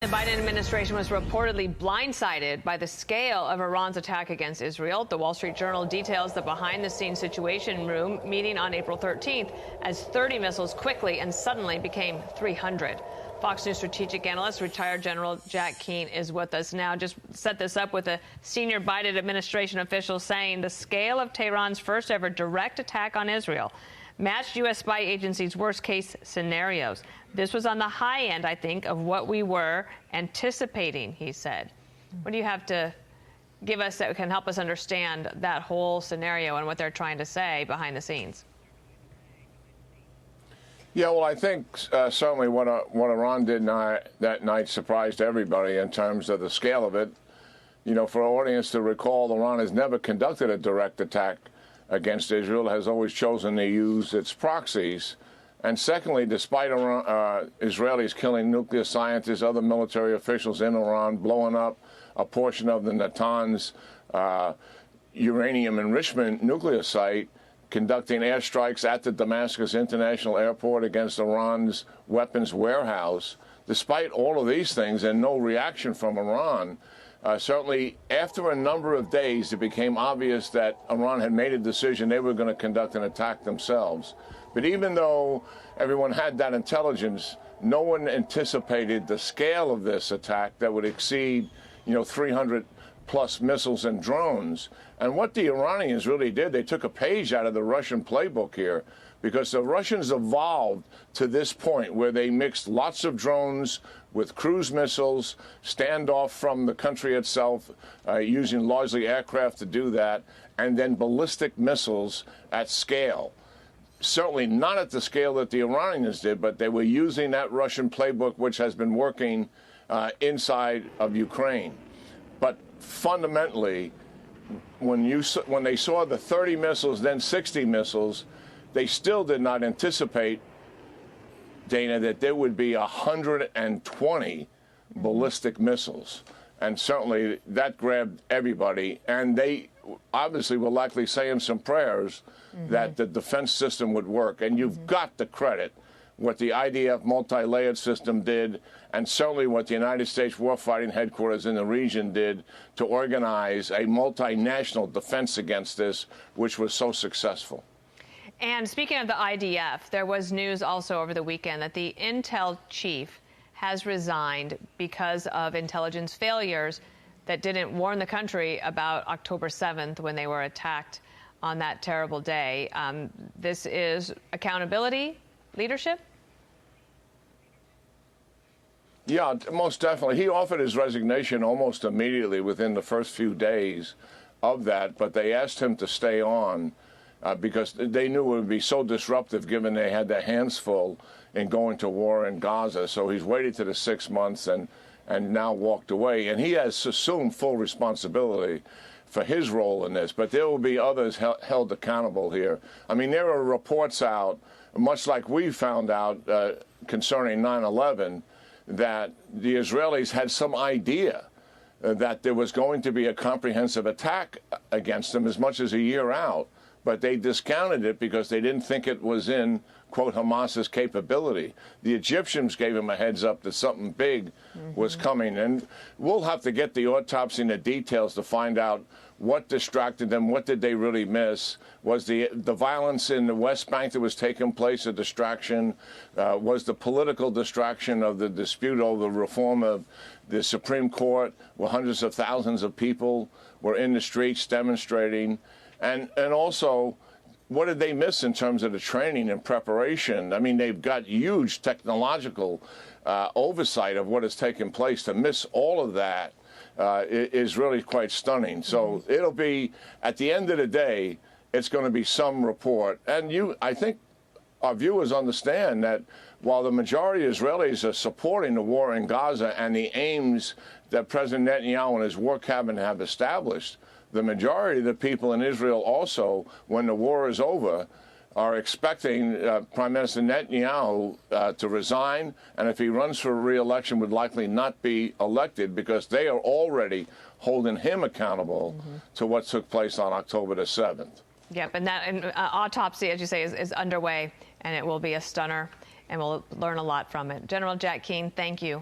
The Biden administration was reportedly blindsided by the scale of Iran's attack against Israel. The Wall Street Journal details the behind-the-scenes situation room meeting on April 13th as 30 missiles quickly and suddenly became 300. Fox News strategic analyst, retired General Jack Keane, is with us now. Just set this up with a senior Biden administration official saying the scale of Tehran's first ever direct attack on Israel matched U.S. spy agencies' worst-case scenarios. This was on the high end, I think, of what we were anticipating, he said. What do you have to give us that can help us understand that whole scenario and what they're trying to say behind the scenes? Yeah, well, I think certainly what Iran did that night surprised everybody in terms of the scale of it. You know, for our audience to recall, Iran has never conducted a direct attack against Israel, has always chosen to use its proxies. And secondly, despite Israelis killing nuclear scientists, other military officials in Iran, blowing up a portion of the Natanz uranium enrichment nuclear site, conducting airstrikes at the Damascus International Airport against Iran's weapons warehouse, despite all of these things and no reaction from Iran, certainly after a number of days, it became obvious that Iran had made a decision they were going to conduct an attack themselves. But even though everyone had that intelligence, no one anticipated the scale of this attack that would exceed, 300-plus missiles and drones. And what the Iranians really did, they took a page out of the Russian playbook here, because the Russians evolved to this point where they mixed lots of drones with cruise missiles, standoff from the country itself, using largely aircraft to do that, and then ballistic missiles at scale. Certainly not at the scale that the Iranians did, but they were using that Russian playbook, which has been working inside of Ukraine. But fundamentally, when they saw the 30 missiles, then 60 missiles, they still did not anticipate, Dana, that there would be 120 ballistic missiles. And certainly that grabbed everybody. And they obviously were likely saying some prayers that the defense system would work. And you've got to credit what the IDF multi-layered system did, and certainly what the United States warfighting headquarters in the region did to organize a multinational defense against this, which was so successful. And speaking of the IDF, there was news also over the weekend that the intel chief has resigned because of intelligence failures that didn't warn the country about October 7th when they were attacked on that terrible day. This is accountability, leadership? Yeah, most definitely. He offered his resignation almost immediately within the first few days of that, but they asked him to stay on because they knew it would be so disruptive given they had their hands full in going to war in Gaza. So he's waited to the 6 months and now walked away. And he has assumed full responsibility for his role in this. But there will be others held accountable here. I mean, there are reports out, much like we found out concerning 9/11, that the Israelis had some idea that there was going to be a comprehensive attack against them as much as a year out. But they discounted it because they didn't think it was in, quote, Hamas's capability. The Egyptians gave him a heads up that something big was coming. And we'll have to get the autopsy and the details to find out what distracted them, what did they really miss. Was the violence in the West Bank that was taking place a distraction? Was the political distraction of the dispute over the reform of the Supreme Court, where hundreds of thousands of people were in the streets demonstrating? And also, what did they miss in terms of the training and preparation? I mean, they've got huge technological oversight of what has taken place. To miss all of that is really quite stunning. So it'll be, at the end of the day, it's going to be some report. And I think our viewers understand that while the majority of Israelis are supporting the war in Gaza and the aims that President Netanyahu and his war cabinet have established, the majority of the people in Israel also, when the war is over, are expecting Prime Minister Netanyahu to resign, and if he runs for re-election, would likely not be elected because they are already holding him accountable to what took place on October the 7th. Yep, and that autopsy, as you say, is underway, and it will be a stunner, and we'll learn a lot from it. General Jack Keane, thank you.